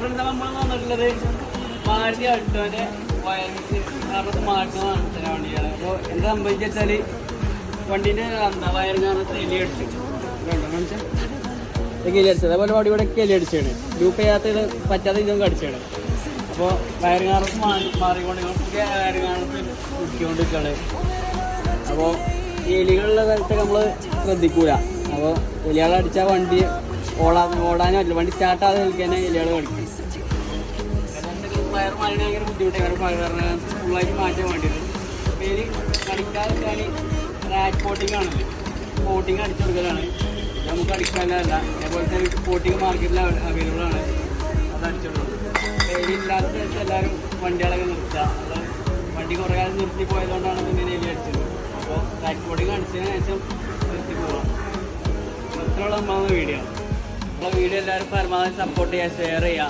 Front നമ്മൾ വന്നിട്ടുള്ളത് മാരുതി അൾട്ടോൻ്റെ കാരണം മാറ്റമാണ് വണ്ടിയാണ്. അപ്പോൾ എന്താ സംഭവിച്ചാൽ വണ്ടീൻ്റെ എന്താ വയറിനകത്ത് എലി അടിച്ചു എലി അടിച്ചത്. അതേപോലെ വണ്ടി ഇവിടെ എലി അടിച്ചാണ്. ലൂപ്പ് ചെയ്യാത്തത് പറ്റാത്ത ഇതൊന്നും അടിച്ചാണ്. അപ്പോൾ വയറിനകത്ത് മാറിക്കൊണ്ട് പുതിയ വയറിനകത്ത് കുടിക്കൊണ്ടിരിക്കുകയാണ്. അപ്പോൾ എലികളുള്ള സ്ഥലത്തൊക്കെ നമ്മൾ ശ്രദ്ധിക്കൂല. അപ്പോൾ എലികളടിച്ചാൽ വണ്ടി ഓടാനും പറ്റില്ല. വണ്ടി സ്റ്റാർട്ടാതെ നിൽക്കാൻ എലികൾ കളിക്കും. വയർ മാറിന് ഭയങ്കര ബുദ്ധിമുട്ടാണ്. വയറിന് ഫുള്ളായിട്ട് മാറ്റാൻ വേണ്ടിയത്. അപ്പോൾ എലി കളിക്കാതെ റാറ്റ് കോട്ടിങ് ആണല്ലോ, കോട്ടിങ് അടിച്ചു കൊടുക്കലാണ്. നമുക്ക് അടിക്കാനല്ല. അതേപോലെ തന്നെ കോട്ടിങ് മാർക്കറ്റിൽ അവൈലബിൾ ആണ്. അത് അടിച്ചു കൊടുക്കും. എലി ഇല്ലാത്ത സ്ഥലത്ത് എല്ലാവരും വണ്ടികളൊക്കെ നിർത്തുക. അത് വണ്ടി കുറേ കാലം നിർത്തി പോയതുകൊണ്ടാണ് ഇങ്ങനെ എലി അടിച്ചത്. അപ്പോൾ റാറ്റ് കോട്ടിങ് അടിച്ചതിന് ശേഷം നിർത്തി പോകാം. ഇത്രയുള്ള നമ്മളെ വീഡിയോ. നമ്മളെ വീഡിയോ എല്ലാവരും പരമാവധി സപ്പോർട്ട് ചെയ്യുക, ഷെയർ ചെയ്യുക.